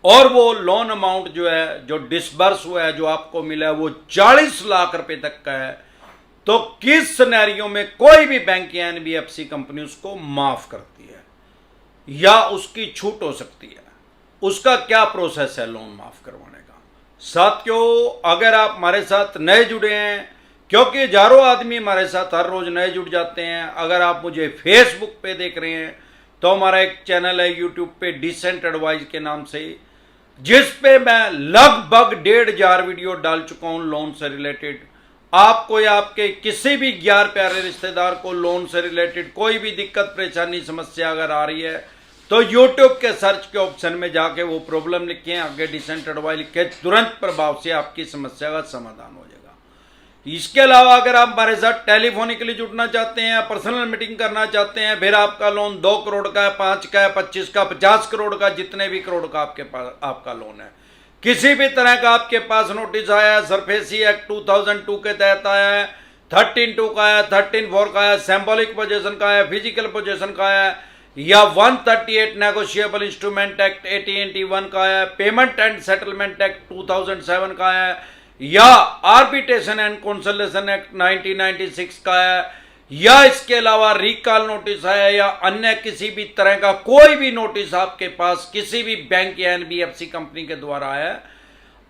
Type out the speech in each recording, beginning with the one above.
और वो loan amount जो है, जो डिसबर्स हुआ है, जो आपको मिला है, वो 40 लाख रुपए तक का है, तो किस सिनेरियो में कोई भी बैंक या एनबीएफसी कंपनी उसको माफ करती है या उसकी छूट हो सकती है? उसका क्या प्रोसेस है लोन माफ करवाने का? साथियों, अगर आप हमारे साथ नए जुड़े हैं, क्योंकि हजारों आदमी हमारे साथ हर रोज नए जुड़ जाते हैं। अगर आप मुझे फेसबुक पे देख रहे हैं तो हमारा एक चैनल है यूट्यूब पे डिसेंट एडवाइस के नाम से, जिस पे मैं लगभग 1,500 वीडियो डाल चुका हूं लोन से रिलेटेड। आपको या आपके किसी भी 11 प्यारे रिश्तेदार को लोन से रिलेटेड कोई भी दिक्कत परेशानी समस्या अगर आ रही है तो यूट्यूब के सर्च के ऑप्शन में जाके वो प्रॉब्लम लिखें, आगे डिसेंट एडवाइस लिखे, तुरंत प्रभाव से आपकी समस्या का समाधान हो जाएगा। इसके अलावा अगर आप हमारे साथ टेलीफोनिकली जुड़ना चाहते हैं, पर्सनल मीटिंग करना चाहते हैं, फिर आपका लोन 2 करोड़ का है, 5 का है, 25 का, 50 करोड़ का, जितने भी करोड़ का आपके पास आपका लोन है, किसी भी तरह का आपके पास नोटिस आया है, सरफेसी एक्ट 2002 के तहत आया है, 13(2) का है, 13(4) का है, सिंबॉलिक पोजेशन का है, फिजिकल पोजेशन का है, या 138 नेगोशिएबल इंस्ट्रूमेंट एक्ट 1881 का है, पेमेंट एंड सेटलमेंट एक्ट 2007 का है, या आर्बिट्रेशन एंड कंसोलिडेशन एक्ट 1996 का है, या इसके अलावा रिकॉल नोटिस है, या अन्य किसी भी तरह का कोई भी नोटिस आपके पास किसी भी बैंक या एनबीएफसी कंपनी के द्वारा है,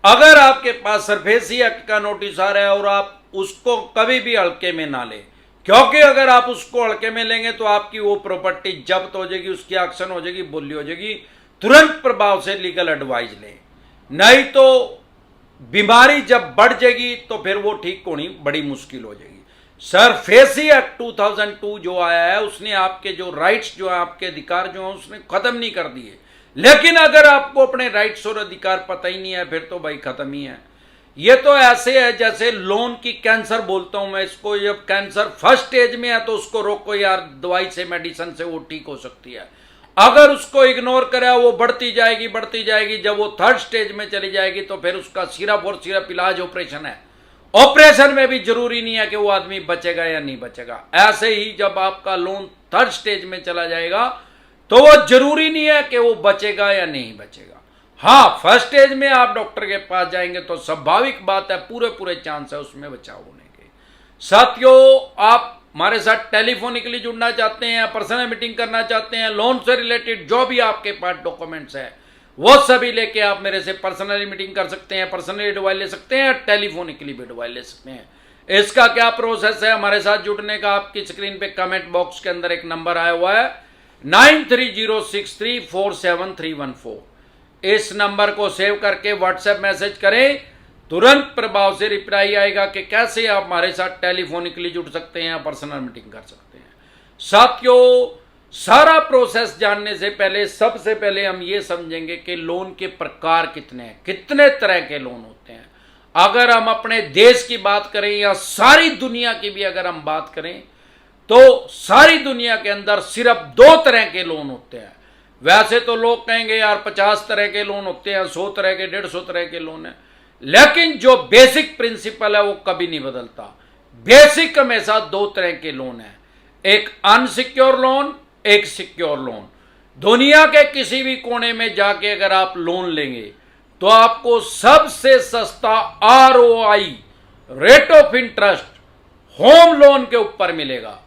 अगर आपके पास सरफेसी एक्ट का नोटिस आ रहा है और आप उसको कभी भी हल्के में ना लें, क्योंकि अगर आप उसको हल्के में लेंगे तो आपकी वो प्रॉपर्टी जब्त हो जाएगी, उसकी एक्शन हो जाएगी, बोली हो जाएगी। तुरंत प्रभाव से लीगल एडवाइस लें, नहीं तो बीमारी जब बढ़ जाएगी तो फिर वो ठीक होनी बड़ी मुश्किल हो जाएगी। सरफेसी एक्ट 2002 जो आया है उसने आपके जो राइट्स जो है, आपके अधिकार जो है, उसने खत्म नहीं कर दिए। लेकिन अगर आपको अपने राइट्स और अधिकार पता ही नहीं है फिर तो भाई खत्म ही है। ये तो ऐसे है जैसे लोन की कैंसर बोलता हूं मैं इसको, जब कैंसर फर्स्ट स्टेज में है तो उसको रोको यार, दवाई से मेडिसिन से वो ठीक हो सकती है। अगर उसको इग्नोर करा वो बढ़ती जाएगी बढ़ती जाएगी, जब वो थर्ड स्टेज में चली जाएगी तो फिर उसका सिर्फ और सिर्फ इलाज ऑपरेशन है। ऑपरेशन में भी जरूरी नहीं है कि वो आदमी बचेगा या नहीं बचेगा। ऐसे ही जब आपका लोन थर्ड स्टेज में चला जाएगा तो वो जरूरी नहीं है कि वो बचेगा या नहीं बचेगा। हाँ, फर्स्ट स्टेज में आप डॉक्टर के पास जाएंगे तो स्वाभाविक बात है पूरे चांस है उसमें बचाव होने के। साथियों, आप हमारे साथ टेलीफोनिकली जुड़ना चाहते हैं, पर्सनल मीटिंग करना चाहते हैं, लोन से रिलेटेड जो भी आपके पास डॉक्यूमेंट्स है वो सभी लेके आप मेरे से पर्सनली मीटिंग कर सकते हैं, पर्सनली एडवाइस ले सकते हैं, टेलीफोनिकली भी एडवाइस ले सकते हैं। इसका क्या प्रोसेस है हमारे साथ जुड़ने का? आपकी स्क्रीन पे कमेंट बॉक्स के अंदर एक नंबर आया हुआ है 9306347314। इस नंबर को सेव करके व्हाट्सएप मैसेज करें, तुरंत प्रभाव से रिप्लाई आएगा कि कैसे आप हमारे साथ टेलीफोनिकली जुड़ सकते हैं, पर्सनल मीटिंग कर सकते हैं। साथियों, सारा प्रोसेस जानने से पहले सबसे पहले हम ये समझेंगे कि लोन के प्रकार कितने हैं, कितने तरह के लोन होते हैं। अगर हम अपने देश की बात करें या सारी दुनिया की भी अगर हम बात करें तो सारी दुनिया के अंदर सिर्फ 2 तरह के लोन होते हैं। वैसे तो लोग कहेंगे यार 50 तरह के लोन होते हैं, 100 तरह के, 150 तरह के लोन है, लेकिन जो बेसिक प्रिंसिपल है वो कभी नहीं बदलता। बेसिक हमेशा 2 तरह के लोन है, एक अनसिक्योर लोन, एक सिक्योर लोन। दुनिया के किसी भी कोने में जाके अगर आप लोन लेंगे तो आपको सबसे सस्ता ROI, rate of interest, home loan के ऊपर मिलेगा,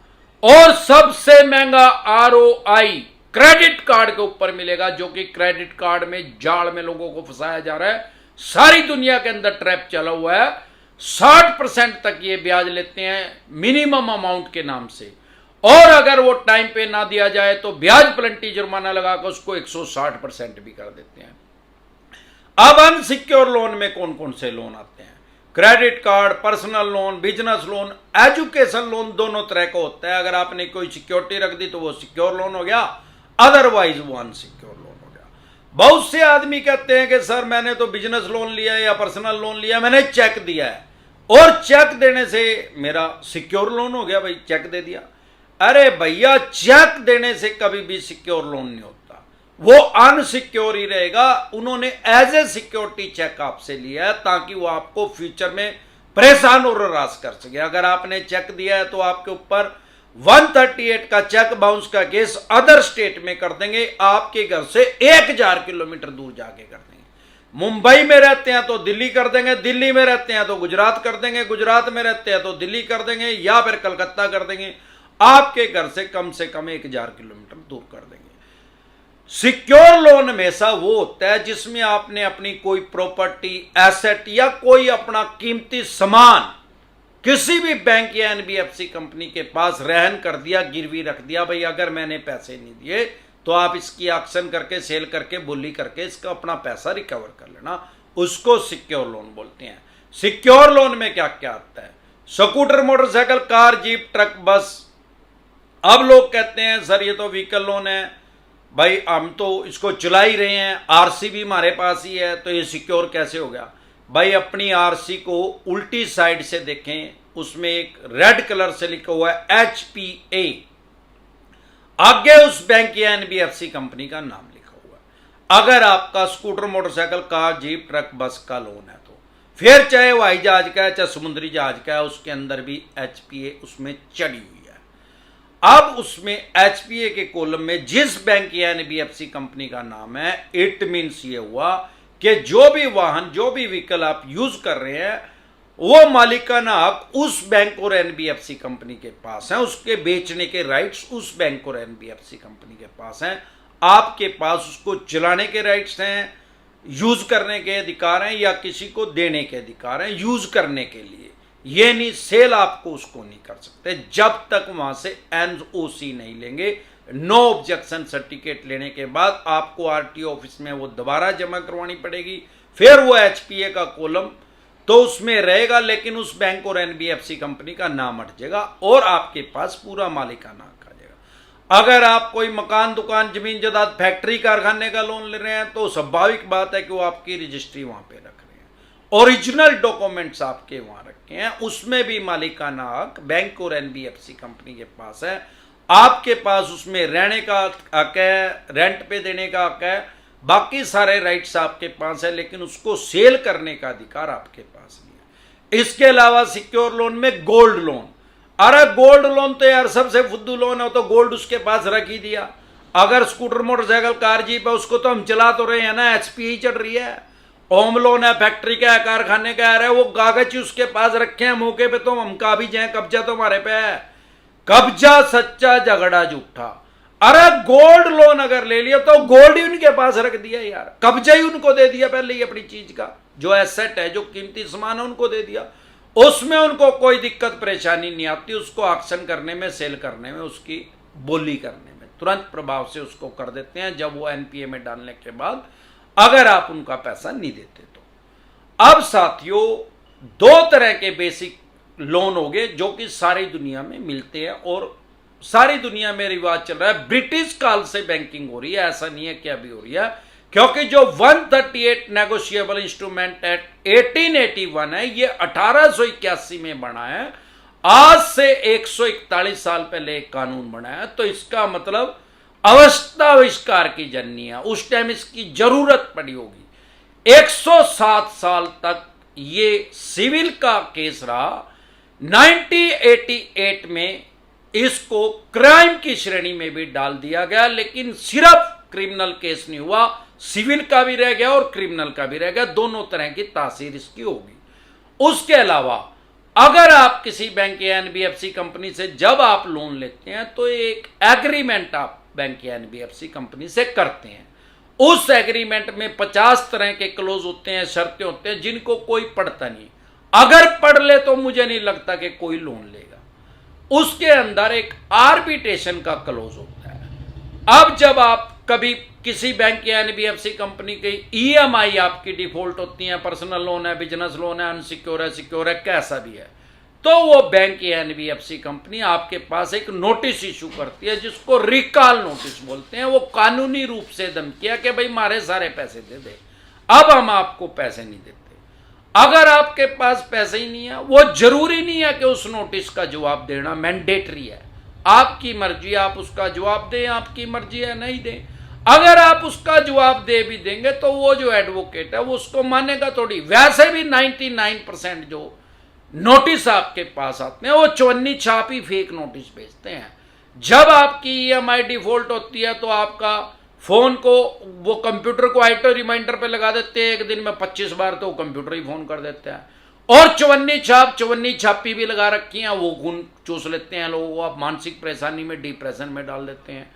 और सबसे महंगा ROI क्रेडिट कार्ड के ऊपर मिलेगा, जो कि क्रेडिट कार्ड में जाल में लोगों को फंसाया जा रहा है। सारी दुनिया के अंदर ट्रैप चला हुआ है। 60% तक ये ब्याज लेते हैं मिनिमम अमाउंट के नाम से, और अगर वो टाइम पे ना दिया जाए तो ब्याज पेनल्टी जुर्माना लगाकर उसको 160% भी कर देते हैं। अब अनसिक्योर लोन में कौन कौन से लोन आते हैं? Credit card, personal loan, business loan, education loan, दोनों तरह का होता है। अगर आपने कोई सिक्योरिटी रख दी तो वो सिक्योर लोन हो गया, अदरवाइज वो अनसिक्योर लोन हो गया। बहुत से आदमी कहते हैं कि सर मैंने तो बिजनेस लोन लिया या पर्सनल लोन लिया, मैंने चेक दिया है और चेक देने से मेरा सिक्योर लोन हो गया, भाई चेक दे दिया। अरे भैया, चेक देने से कभी भी सिक्योर लोन नहीं होता, वो अनसिक्योर ही रहेगा। उन्होंने एज ए सिक्योरिटी चेक आपसे लिया है ताकि वो आपको फ्यूचर में परेशान और हरास कर सके। अगर आपने चेक दिया है तो आपके ऊपर 138 का चेक बाउंस का केस अदर स्टेट में कर देंगे, आपके घर से 1000 किलोमीटर दूर जाके कर देंगे। मुंबई में रहते हैं तो दिल्ली कर देंगे, दिल्ली में रहते हैं तो गुजरात कर देंगे, गुजरात में रहते हैं तो दिल्ली कर देंगे, या फिर कलकत्ता कर देंगे, आपके घर से कम 1000 किलोमीटर दूर कर देंगे। सिक्योर लोन हमेशा वो होता है जिसमें आपने अपनी कोई प्रॉपर्टी, एसेट या कोई अपना कीमती सामान किसी भी बैंक या एनबीएफसी कंपनी के पास रहन कर दिया, गिरवी रख दिया, भाई अगर मैंने पैसे नहीं दिए तो आप इसकी ऑक्शन करके, सेल करके, बोली करके इसका अपना पैसा रिकवर कर लेना, उसको सिक्योर लोन बोलते हैं। सिक्योर लोन में क्या क्या आता है? Scooter, motorcycle, car, jeep, truck, बस। अब लोग कहते हैं सर ये तो व्हीकल लोन है, भाई हम तो इसको चला ही रहे हैं, आरसी भी हमारे पास ही है, तो ये सिक्योर कैसे हो गया? भाई अपनी आरसी को उल्टी साइड से देखें, उसमें एक रेड कलर से लिखा हुआ है HPA, आगे उस बैंक या एनबीएफसी कंपनी का नाम लिखा हुआ है। अगर आपका scooter, motorcycle, car, jeep, truck, बस का लोन है तो फिर चाहे हवाई जहाज का है, चाहे समुद्री जहाज का है, उसके अंदर भी HPA उसमें चढ़ी हुई है। अब उसमें HPA के कॉलम में जिस बैंक या एनबीएफसी कंपनी का नाम है, इट मीन्स ये हुआ कि जो भी वाहन, जो भी व्हीकल आप यूज कर रहे हैं, वो मालिकाना हक उस बैंक और एनबीएफसी कंपनी के पास है, उसके बेचने के राइट्स उस बैंक और एनबीएफसी कंपनी के पास हैं। आपके पास उसको चलाने के राइट्स हैं, यूज करने के अधिकार हैं, या किसी को देने के अधिकार हैं यूज करने के लिए। ये नहीं, सेल आपको उसको नहीं कर सकते जब तक वहां से एनओसी नहीं लेंगे। नो ऑब्जेक्शन सर्टिफिकेट लेने के बाद आपको आरटीओ ऑफिस में वो दोबारा जमा करवानी पड़ेगी, फिर वो HPA का कॉलम तो उसमें रहेगा, लेकिन उस बैंक और एनबीएफसी कंपनी का नाम हट जाएगा और आपके पास पूरा मालिकाना हक आ जाएगा। अगर आप कोई मकान, दुकान, जमीन जायदाद, फैक्ट्री, कारखाने का लोन ले रहे हैं तो स्वाभाविक बात है कि वो आपकी रजिस्ट्री वहां पे रख रहे हैं, ओरिजिनल डॉक्यूमेंट्स आपके वहां रखे हैं, उसमें भी मालिकाना हक बैंक और एनबीएफसी कंपनी के पास है। आपके पास उसमें रहने का हक है, रेंट पे देने का हक है, बाकी सारे राइट्स आपके पास है, लेकिन उसको सेल करने का अधिकार आपके पास नहीं है। इसके अलावा सिक्योर लोन में गोल्ड लोन, अरे गोल्ड लोन तो यार सबसे फुद्दू लोन है, तो गोल्ड उसके पास रख ही दिया। अगर स्कूटर, मोटरसाइकिल, कार, जीप है, उसको तो हम चला तो रहे हैं ना, HPA चढ़ रही है। होम लोन है, फैक्ट्री का है, कारखाने का है, वो कागज उसके पास रखे हैं, मौके पे तो हम का भी जाए, कब्जा तो हमारे पे है। कब्जा सच्चा, झगड़ा झूठा। अरे गोल्ड लोन अगर ले लिया तो गोल्ड ही उनके पास रख दिया यार, कब्जा ही उनको दे दिया पहले ही, अपनी चीज का जो एसेट है, जो कीमती सामान है उनको दे दिया। उसमें उनको कोई दिक्कत परेशानी नहीं आती, उसको ऑक्शन करने में, सेल करने में, उसकी बोली करने में तुरंत प्रभाव से उसको कर देते हैं जब वो NPA में डालने के बाद, अगर आप उनका पैसा नहीं देते तो। अब साथियों, दो तरह के बेसिक लोन हो गए जो कि सारी दुनिया में मिलते हैं और सारी दुनिया में रिवाज चल रहा है। ब्रिटिश काल से बैंकिंग हो रही है, ऐसा नहीं है कि अभी हो रही है, क्योंकि जो 138 नेगोशिएबल इंस्ट्रूमेंट एक्ट 1881 है, ये 1881 में बना है। आज से 141 साल पहले एक कानून बना है, तो इसका मतलब अवस्थाविष्कार की जननी है, उस टाइम इसकी जरूरत पड़ी होगी। 107 साल तक ये सिविल का केस रहा। 1988 में इसको क्राइम की श्रेणी में भी डाल दिया गया, लेकिन सिर्फ क्रिमिनल केस नहीं हुआ, सिविल का भी रह गया और क्रिमिनल का भी रह गया, दोनों तरह की तासीर इसकी होगी। उसके अलावा अगर आप किसी बैंक या एनबीएफसी कंपनी से जब आप लोन लेते हैं तो एक एग्रीमेंट आप बैंक या एनबीएफसी कंपनी से करते हैं। उस एग्रीमेंट में 50 तरह के क्लोज होते हैं, शर्तें होते हैं, जिनको कोई पढ़ता नहीं। अगर पढ़ ले तो मुझे नहीं लगता कि कोई लोन लेगा। उसके अंदर एक आर्बिट्रेशन का क्लोज होता है। अब जब आप कभी किसी बैंक या एनबीएफसी कंपनी की ईएमआई आपकी डिफॉल्ट होती है, पर्सनल लोन है, बिजनेस लोन है, अनसिक्योर है, सिक्योर है, कैसा भी है, तो वो बैंक या एनबीएफसी कंपनी आपके पास एक नोटिस इशू करती है जिसको रिकॉल नोटिस बोलते हैं। वो कानूनी रूप से धमकिया कि भाई मारे सारे पैसे दे दे, अब हम आपको पैसे नहीं देते। अगर आपके पास पैसे ही नहीं है, वो जरूरी नहीं है कि उस नोटिस का जवाब देना मैंडेटरी है, आपकी मर्जी, आप उसका जवाब दें, आपकी मर्जी है नहीं दें। अगर आप उसका जवाब दे भी देंगे तो वो जो एडवोकेट है वो उसको मानेगा थोड़ी। वैसे भी 99% जो नोटिस आपके पास आते हैं, वो चवन्नी छापी फेक नोटिस भेजते हैं। जब आपकी ईएमआई डिफॉल्ट होती है तो आपका फोन को वो कंप्यूटर को ऑटो रिमाइंडर पे लगा देते हैं, एक दिन में 25 बार तो कंप्यूटर ही फोन कर देते हैं। और चवन्नी छापी भी लगा रखी है, वो खून चूस लेते हैं लोगों को, आप मानसिक परेशानी में, डिप्रेशन में डाल देते हैं।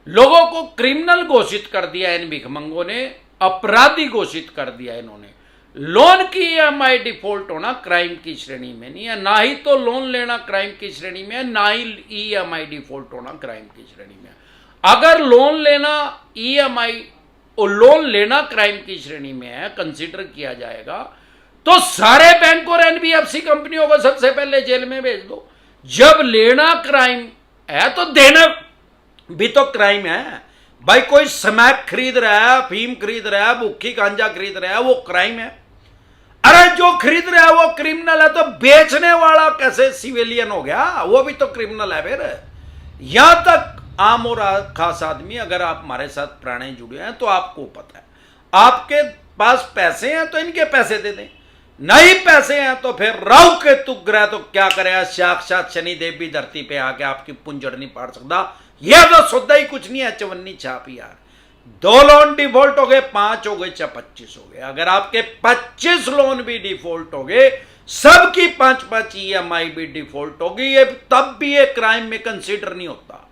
लोगों को क्रिमिनल घोषित कर दिया इन भिखमंगों ने, अपराधी घोषित कर दिया इन्होंने। लोन की ईएमआई डिफॉल्ट होना क्राइम की श्रेणी में नहीं है, ना ही तो लोन लेना क्राइम की श्रेणी में है, ना ही ईएमआई डिफॉल्ट होना क्राइम की श्रेणी में है। अगर लोन लेना ईएमआई और लोन लेना क्राइम की श्रेणी में है, कंसीडर किया जाएगा, तो सारे बैंक और एनबीएफसी कंपनियों को सबसे पहले जेल में भेज दो। जब लेना क्राइम है तो देना भी तो क्राइम है भाई। कोई स्मैक खरीद रहा है, अफीम खरीद रहा है, भुक्खी गांजा खरीद रहा है, वो क्राइम है। अरे जो खरीद रहा है वो क्रिमिनल है, तो बेचने वाला कैसे सिविलियन हो गया? वो भी तो क्रिमिनल है। फिर यहां तक आम और खास आदमी, अगर आप हमारे साथ पुराने जुड़े हैं तो आपको पता है, आपके पास पैसे हैं तो इनके पैसे दे दें, नहीं पैसे हैं तो फिर राहु केतु ग्रह तो क्या करेगा, साक्षात शनिदेव भी धरती पे आके आपकी पुंजड़ नहीं पाड़ सकता। यह तो सौदा ही कुछ नहीं है, चवन्नी छाप यार। 2 लोन डिफॉल्ट हो गए, 5 हो गए, 25 हो गए। अगर आपके 25 लोन भी डिफॉल्ट हो गए, सबकी 5-5 ईएमआई भी डिफॉल्ट होगी, ये तब भी ये क्राइम में कंसीडर नहीं होता।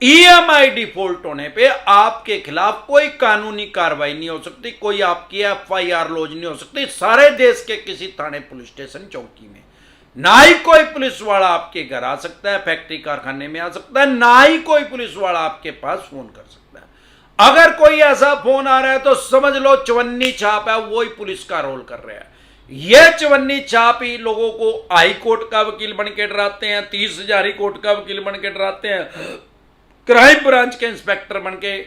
ईएमआई डिफॉल्ट होने पे आपके खिलाफ कोई कानूनी कार्रवाई नहीं हो सकती, कोई आपकी एफआईआर लॉन्च नहीं हो सकती सारे देश के किसी थाने, पुलिस स्टेशन, चौकी में। ना ही कोई पुलिस वाला आपके घर आ सकता है, फैक्ट्री कारखाने में आ सकता है, ना ही कोई पुलिस वाला आपके पास फोन कर सकता है। अगर कोई ऐसा फोन आ रहा है तो समझ लो चवन्नी छाप है, वही पुलिस का रोल कर रहा है। ये चवन्नी छाप ही लोगों को हाई कोर्ट का वकील बन के डराते हैं, 30,000 हाई कोर्ट का वकील बन के डराते हैं, क्राइम ब्रांच के इंस्पेक्टर बन के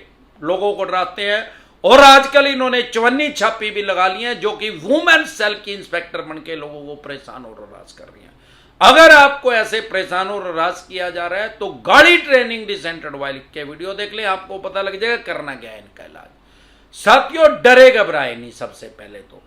लोगों को डराते हैं। और आजकल इन्होंने चवन्नी छापी भी लगा ली है, जो कि वुमेन सेल की इंस्पेक्टर बन के लोगों को परेशान और हरास कर रही हैं। अगर आपको ऐसे परेशान और हरास किया जा रहा है तो गाड़ी ट्रेनिंग डिसेंटेड वाली के वीडियो देख लें, आपको पता लग जाएगा करना क्या है इनका इलाज। साथियों, डरे घबराए नहीं। सबसे पहले तो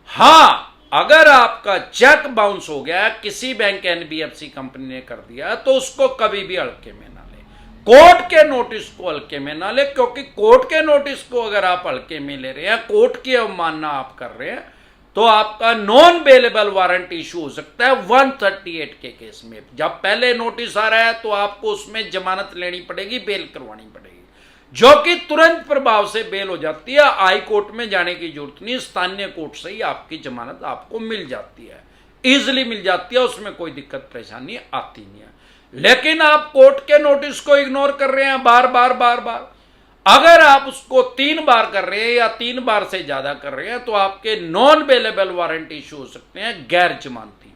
हाँ, अगर आपका चेक बाउंस हो गया, किसी बैंक एनबीएफसी कंपनी ने कर दिया, तो उसको कभी भी हल्के में ना ले, कोर्ट के नोटिस को हल्के में ना ले, क्योंकि कोर्ट के नोटिस को अगर आप हल्के में ले रहे हैं, कोर्ट की अवमानना आप कर रहे हैं, तो आपका नॉन बेलेबल वारंट इशू हो सकता है 138 के केस में। जब पहले नोटिस आ रहा है तो आपको उसमें जमानत लेनी पड़ेगी, बेल करवानी पड़ेगी, जो कि तुरंत प्रभाव से बेल हो जाती है। हाई कोर्ट में जाने की जरूरत नहीं, स्थानीय कोर्ट से ही आपकी जमानत आपको मिल जाती है, इजिली मिल जाती है, उसमें कोई दिक्कत परेशानी आती नहीं है। लेकिन आप कोर्ट के नोटिस को इग्नोर कर रहे हैं बार बार। अगर आप उसको 3 बार कर रहे हैं या 3 बार से ज्यादा कर रहे हैं, तो आपके नॉन बेलेबल वारंट इशू हो सकते हैं, गैर जमानती।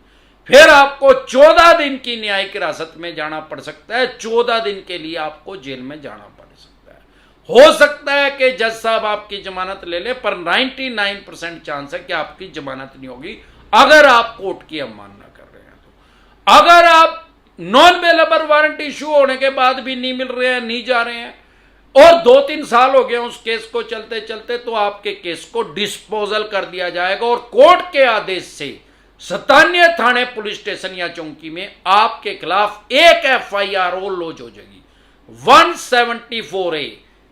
फिर आपको 14 दिन की न्यायिक हिरासत में जाना पड़ सकता है, 14 दिन के लिए आपको जेल में जाना पड़ सकता है। हो सकता है कि जज साहब आपकी जमानत ले ले, पर 99% चांस है कि आपकी जमानत नहीं होगी अगर आप कोर्ट की अवमानना कर रहे हैं। तो अगर आप नॉन बेलेबल वारंट इशू होने के बाद भी नहीं मिल रहे हैं, नहीं जा रहे हैं, और 2-3 साल हो गए उस केस को चलते चलते, तो आपके केस को डिस्पोजल कर दिया जाएगा और कोर्ट के आदेश से स्थानीय थाने, पुलिस स्टेशन या चौकी में आपके खिलाफ एक एफआईआर और लॉन्च हो जाएगी, 174A,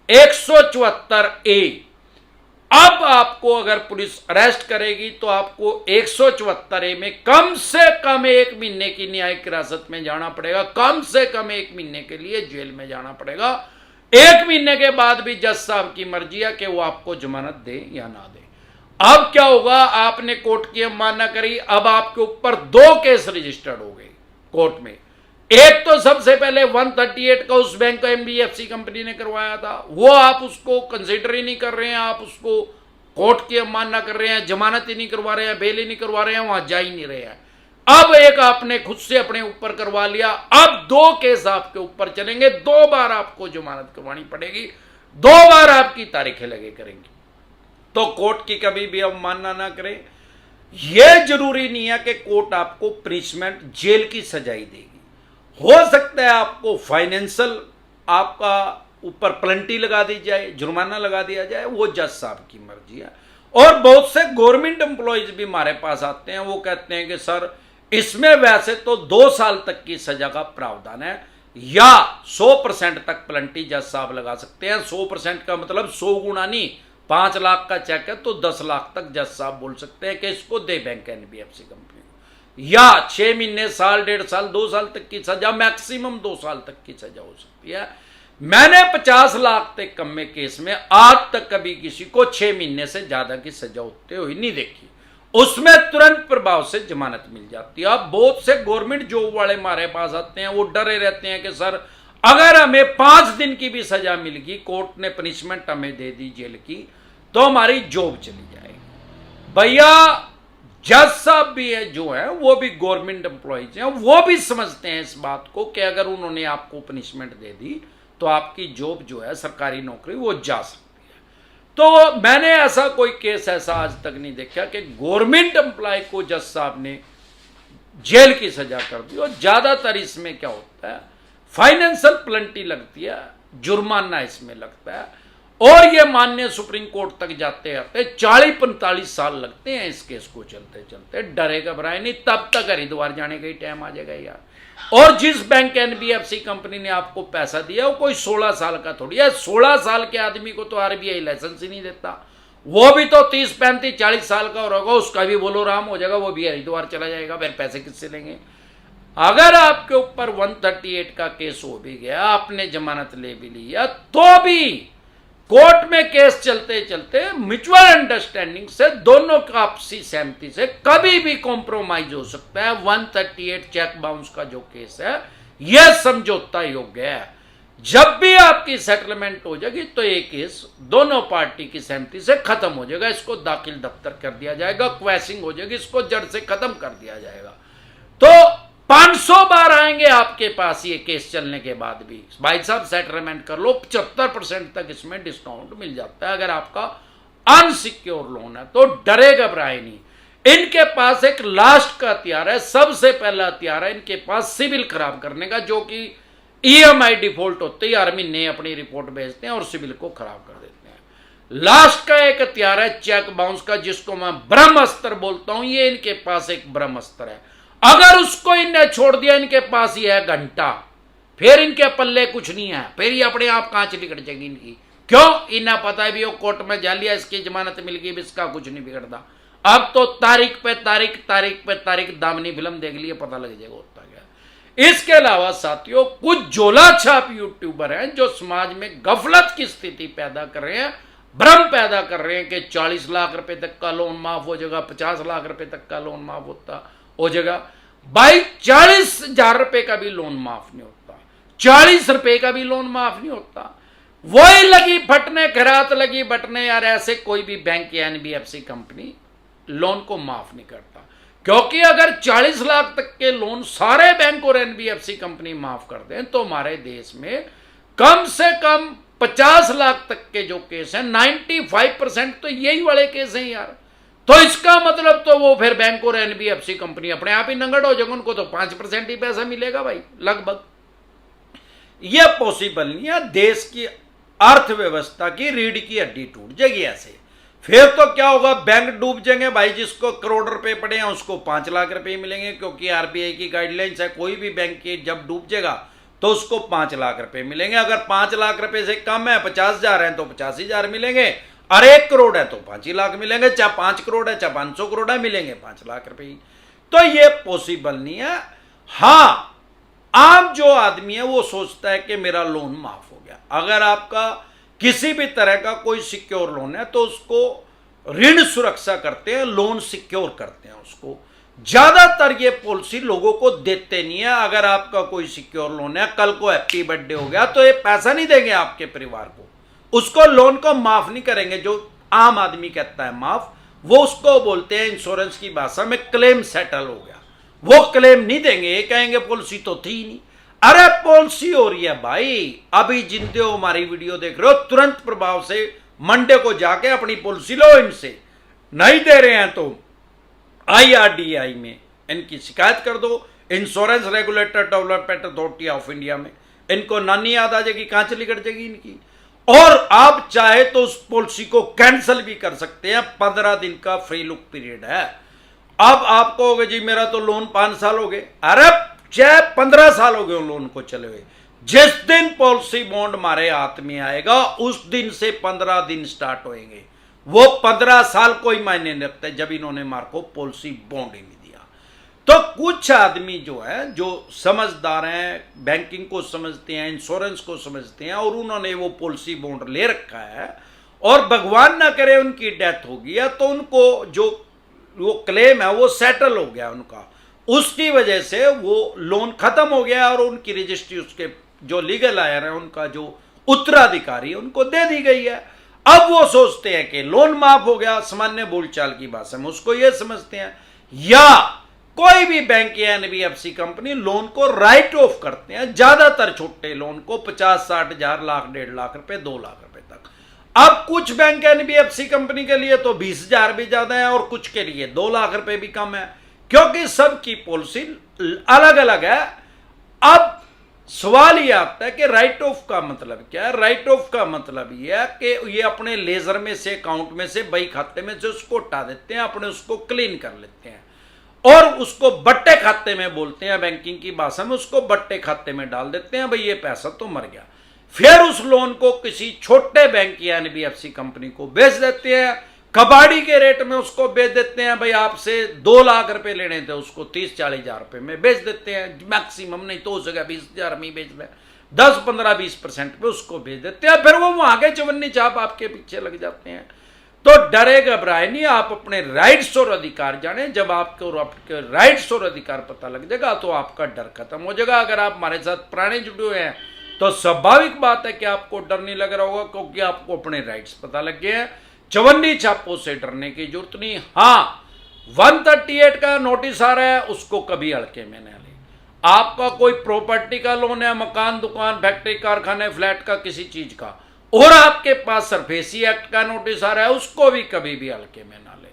174A। अब आपको अगर पुलिस अरेस्ट करेगी तो आपको 174A में कम से कम 1 महीने की न्यायिक हिरासत में जाना पड़ेगा, कम से कम 1 महीने के लिए जेल में जाना पड़ेगा। 1 महीने के बाद भी जज साहब की मर्जी है कि वो आपको जमानत दे या ना दे। अब क्या होगा, आपने कोर्ट की अवमानना करी, अब आपके ऊपर 2 केस रजिस्टर्ड हो गए कोर्ट में। एक तो सबसे पहले 138 का उस बैंक को एनबीएफसी कंपनी ने करवाया था, वो आप उसको कंसिडर ही नहीं कर रहे हैं, आप उसको कोर्ट की अवमानना कर रहे हैं, जमानत ही नहीं करवा रहे हैं, बेल ही नहीं करवा रहे हैं, वहां जा ही नहीं रहे हैं। अब एक आपने खुद से अपने ऊपर करवा लिया, अब 2 केस आपके ऊपर चलेंगे, 2 बार आपको जमानत करवानी पड़ेगी, 2 बार आपकी तारीखें लगे करेंगी। तो कोर्ट की कभी भी अवमानना ना करें। यह जरूरी नहीं है कि कोर्ट आपको पनिशमेंट, जेल की सजाई देगी। हो सकता है आपको फाइनेंशियल, आपका ऊपर पेनल्टी लगा दी जाए, जुर्माना लगा दिया जाए, वो जज साहब की मर्जी है। और बहुत से गवर्नमेंट एम्प्लॉयज भी हमारे पास आते हैं, वो कहते हैं कि सर इसमें वैसे तो 2 साल तक की सजा का प्रावधान है या 100% तक पेनल्टी जज साहब लगा सकते हैं। 100% का मतलब 100 गुना नहीं, 5 लाख का चेक है तो 10 लाख तक जज साहब बोल सकते हैं कि इसको दे बैंक एनबीएफसी कंपनी को, या 6 महीने, साल, 1.5 साल, 2 साल तक की सजा, मैक्सिमम 2 साल तक की सजा हो सकती है। मैंने 50 लाख से कम में केस में आज तक कभी किसी को 6 महीने से ज्यादा की सजा होते हुए नहीं देखी, उसमें तुरंत प्रभाव से जमानत मिल जाती है। अब बहुत से गवर्नमेंट जॉब वाले हमारे पास आते हैं, वो डरे रहते हैं कि सर अगर हमें 5 दिन की भी सजा मिल गई, कोर्ट ने पनिशमेंट हमें दे दी जेल की, तो हमारी जॉब चली जाएगी। भैया जज साहब भी है जो है वो भी गवर्नमेंट एम्प्लॉइज हैं, वो भी समझते हैं इस बात को कि अगर उन्होंने आपको पनिशमेंट दे दी तो आपकी जॉब जो है सरकारी नौकरी वो जा सकती है। तो मैंने ऐसा कोई केस ऐसा आज तक नहीं देखा कि गवर्नमेंट एम्प्लॉय को जज साहब ने जेल की सजा कर दी। और ज्यादातर इसमें क्या होता है, फाइनेंशियल पेनल्टी लगती है, जुर्माना इसमें लगता है, और ये माननीय सुप्रीम कोर्ट तक जाते जाते 40-45 साल लगते हैं इस केस को चलते चलते। डरे घबराए नहीं, तब तक हरिद्वार जाने का ही टाइम आ जाएगा यार। और जिस बैंक एनबीएफसी कंपनी ने आपको पैसा दिया वो कोई 16 साल का थोड़ी है। 16 साल के आदमी को तो आरबीआई लाइसेंस ही नहीं देता, वो भी तो 30-35-40 साल का होगा, उसका भी बोलो राम हो जाएगा, वो भी हरिद्वार चला जाएगा, फिर पैसे किससे लेंगे। अगर आपके ऊपर 138 का केस हो भी गया, आपने जमानत ले भी लिया, तो भी कोर्ट में केस चलते चलते म्यूचुअल अंडरस्टैंडिंग से दोनों का आपसी सहमति से कभी भी कॉम्प्रोमाइज हो सकता है। 138 चेक बाउंस का जो केस है यह समझौता योग्य है। जब भी आपकी सेटलमेंट हो जाएगी तो ये केस दोनों पार्टी की सहमति से खत्म हो जाएगा, इसको दाखिल दफ्तर कर दिया जाएगा, क्वैसिंग हो जाएगी, इसको जड़ से खत्म कर दिया जाएगा। तो 500 बार आएंगे आपके पास ये केस चलने के बाद भी, भाई साहब सेटलमेंट कर लो, 75% तक इसमें डिस्काउंट मिल जाता है अगर आपका अनसिक्योर लोन है। तो डरे घबराए नहीं, इनके पास एक लास्ट का हथियार है, सबसे पहला हथियार है इनके पास सिविल खराब करने का, जो कि ईएमआई डिफॉल्ट होते ही हर महीने अपनी रिपोर्ट भेजते हैं और सिविल को खराब कर देते हैं। लास्ट का एक हथियार है चेक बाउंस का, जिसको मैं ब्रह्मास्त्र बोलता हूं। ये इनके पास एक ब्रह्मास्त्र है, अगर उसको इन्हें छोड़ दिया, इनके पास ही है घंटा, फिर इनके पल्ले कुछ नहीं है, फिर ये अपने आप कांच लिकट जाएगी इनकी। क्यों? इन्हें पता है भी वो कोर्ट में जा लिया, इसकी जमानत मिल गई, इसका कुछ नहीं बिगड़ता। अब तो तारीख पे तारीख, तारीख पे तारीख, दामनी फिल्म देख लिए पता लग जाएगा होता क्या। इसके अलावा साथियों कुछ झोला छाप यूट्यूबर हैं जो समाज में गफलत की स्थिति पैदा कर रहे हैं, भ्रम पैदा कर रहे हैं कि 40 लाख रुपए तक का लोन माफ हो जाएगा, 50 लाख रुपए तक का लोन माफ हो जाएगा। भाई 40,000 रुपए का भी लोन माफ नहीं होता, 40 रुपए का भी लोन माफ नहीं होता। वही लगी फटने, खरात लगी बटने यार, ऐसे कोई भी बैंक या एनबीएफसी कंपनी लोन को माफ नहीं करता। क्योंकि अगर 40 लाख तक के लोन सारे बैंक और एनबीएफसी कंपनी माफ कर दें तो हमारे देश में कम से कम 50 लाख तक के जो केस हैं, 95% तो यही वाले केस हैं यार। तो इसका मतलब तो वो फिर बैंक और एनबीएफसी कंपनी अपने आप ही नंगड़ हो जाएगा, उनको तो 5% ही पैसा मिलेगा भाई लगभग। ये पॉसिबल नहीं है, देश की अर्थव्यवस्था की रीढ़ की हड्डी टूट जाएगी ऐसे। फिर तो क्या होगा, बैंक डूब जाएंगे भाई, जिसको करोड़ रुपए पड़े हैं उसको 5 लाख रुपए मिलेंगे, क्योंकि आरबीआई की गाइडलाइंस है कोई भी बैंक की जब डूब जाएगा तो उसको 5 लाख रुपए मिलेंगे। अगर 5 लाख रुपए से कम है, 50,000 है तो 85,000 मिलेंगे, और 1 करोड़ है तो 5 ही लाख मिलेंगे, चाहे 5 करोड़ है चाहे 500 करोड़ है, मिलेंगे 5 लाख रुपए ही। तो ये पॉसिबल नहीं है। हाँ, आम जो आदमी है वो सोचता है कि मेरा लोन माफ हो गया। अगर आपका किसी भी तरह का कोई सिक्योर लोन है तो उसको ऋण सुरक्षा करते हैं, लोन सिक्योर करते हैं उसको। ज्यादातर ये पॉलिसी लोगों को देते नहीं है। अगर आपका कोई सिक्योर लोन है, कल को हैप्पी बर्थडे हो गया तो ये पैसा नहीं देंगे आपके परिवार को, उसको लोन को माफ नहीं करेंगे। जो आम आदमी कहता है माफ, वो उसको बोलते हैं इंश्योरेंस की भाषा में क्लेम सेटल हो गया, वो क्लेम नहीं देंगे। ये कहेंगे पॉलिसी तो थी नहीं। अरे पॉलिसी हो रही है भाई, अभी जिनते हो हमारी वीडियो देख रहे हो, तुरंत प्रभाव से मंडे को जाके अपनी पॉलिसी लो इनसे। नहीं दे रहे हैं तो IRDAI में इनकी शिकायत कर दो, insurance regulator development authority of India में। इनको नानी याद आ जाएगी, कहां चली कट जाएगी इनकी। और आप चाहे तो उस पॉलिसी को कैंसिल भी कर सकते हैं, 15 दिन का फ्री लुक पीरियड है। अब आपको हो गए जी मेरा तो लोन 5 साल हो गए, अरे चाहे 15 साल हो गए लोन को चले हुए, जिस दिन पॉलिसी बॉन्ड हमारे हाथ में आएगा उस दिन से 15 दिन स्टार्ट होंगे। वो 15 साल कोई मायने नहीं रखते जब इन्होंने मार को पॉलिसी बॉन्ड ही नहीं दिया। तो कुछ आदमी जो है, जो समझदार हैं, बैंकिंग को समझते हैं, इंश्योरेंस को समझते हैं, और उन्होंने वो पॉलिसी बॉन्ड ले रखा है, और भगवान ना करे उनकी डेथ हो गया तो उनको जो वो क्लेम है वो सेटल हो गया उनका, उसकी वजह से वो लोन खत्म हो गया और उनकी रजिस्ट्री उसके जो लीगल आयर है, उनका जो उत्तराधिकारी है, उनको दे दी गई है। अब वो सोचते हैं कि लोन माफ हो गया, सामान्य बोलचाल की भाषा में उसको ये समझते हैं, या कोई भी बैंक या एनबीएफसी कंपनी लोन को राइट ऑफ करते हैं, ज्यादातर छोटे लोन को 50-60 हजार, लाख, 1.5 लाख रुपए, 2 लाख रुपए तक। अब कुछ बैंक एनबीएफसी कंपनी के लिए तो 20,000 भी ज्यादा है और कुछ के लिए 2 लाख रुपए भी कम है, क्योंकि सबकी पॉलिसी अलग अलग है। अब सवाल यह आता है कि राइट ऑफ का मतलब क्या है? राइट ऑफ का मतलब यह है कि ये अपने लेजर में से, अकाउंट में से, बही खाते में से उसको हटा देते हैं, अपने उसको क्लीन कर लेते हैं और उसको बट्टे खाते में बोलते हैं, बैंकिंग की भाषा में उसको बट्टे खाते में डाल देते हैं, भाई ये पैसा तो मर गया। फिर उस लोन को किसी छोटे बैंक या एनबीएफसी कंपनी को बेच देते हैं, कबाड़ी के रेट में उसको बेच देते हैं, भाई आपसे 2 लाख रुपए लेने थे उसको 30-40 हजार रुपए में बेच देते हैं, मैक्सिमम, नहीं तो हो सके 20,000 में बेच दें, 10-15-20% पे उसको बेच देते हैं। फिर वो वहां के चवन्नी चाप आपके पीछे लग जाते हैं। तो डरे घबराए नहीं, आप अपने राइट्स और अधिकार जाने। जब आपको आपके राइट्स और अधिकार पता लग जाएगा तो आपका डर खत्म हो जाएगा। अगर आप हमारे साथ पुराने जुड़े हुए हैं तो स्वाभाविक बात है कि आपको डर नहीं लग रहा होगा, क्योंकि आपको अपने राइट्स पता लग गए हैं। चवन्नी छापों से डरने की जरूरत नहीं। हाँ, 138 का नोटिस आ रहा है, उसको कभी हल्के में न ले। आपका कोई प्रॉपर्टी का लोन है, मकान, दुकान, फैक्ट्री, कारखाने, फ्लैट का, किसी चीज का, और आपके पास सरफेसी एक्ट का नोटिस आ रहा है, उसको भी कभी भी हल्के में ना ले।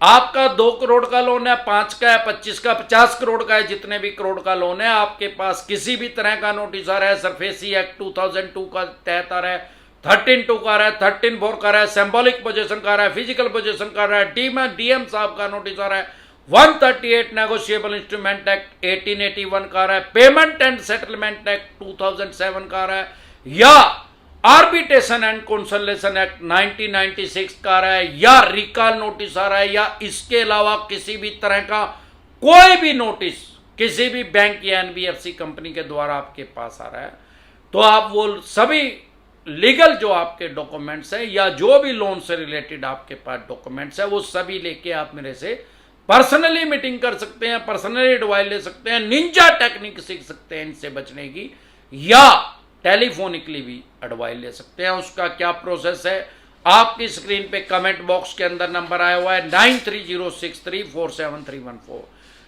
आपका 2 करोड़ का लोन है, 5 का है, 25 का, 50 करोड़ का है, जितने भी करोड़ का लोन है, आपके पास किसी भी तरह का नोटिस आ रहा है, सरफेसी एक्ट 2002 का तहत आ रहा है, 13(2) का रहा है, 13(4) का रहा है, सिंबॉलिक पोजीशन का रहा है, फिजिकल पोजीशन का रहा है, डीएम साहब का नोटिस आ रहा है, 138 नेगोशिएबल इंस्ट्रूमेंट एक्ट 1881 का रहा है, पेमेंट एंड सेटलमेंट एक्ट 2007 का रहा है, या आर्बिट्रेशन एंड कंसोलिडेशन एक्ट 1996 का रहा है, या रिकॉल नोटिस आ रहा है, या इसके अलावा किसी भी तरह का कोई भी नोटिस किसी भी बैंक या एनबीएफसी कंपनी के द्वारा आपके पास आ रहा है, तो आप वो सभी लीगल जो आपके डॉक्यूमेंट्स हैं या जो भी लोन से रिलेटेड आपके पास डॉक्यूमेंट्स है, वो सभी लेके आप मेरे से पर्सनली मीटिंग कर सकते हैं, पर्सनली एडवाइस ले सकते हैं, निंजा टेक्निक सीख सकते हैं इनसे बचने की, या टेलीफोनिकली भी एडवाइस ले सकते हैं। उसका क्या प्रोसेस है, आपकी स्क्रीन पे कमेंट बॉक्स के अंदर नंबर आया हुआ है 9306347314।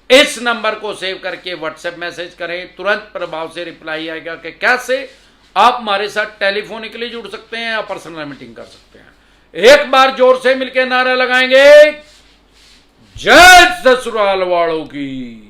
इस नंबर को सेव करके व्हाट्सएप मैसेज करें, तुरंत प्रभाव से रिप्लाई आएगा कि कैसे आप हमारे साथ टेलीफोनिकली जुड़ सकते हैं या पर्सनल मीटिंग कर सकते हैं। एक बार जोर से मिलकर नारा लगाएंगे, जय ससुराल वालों की।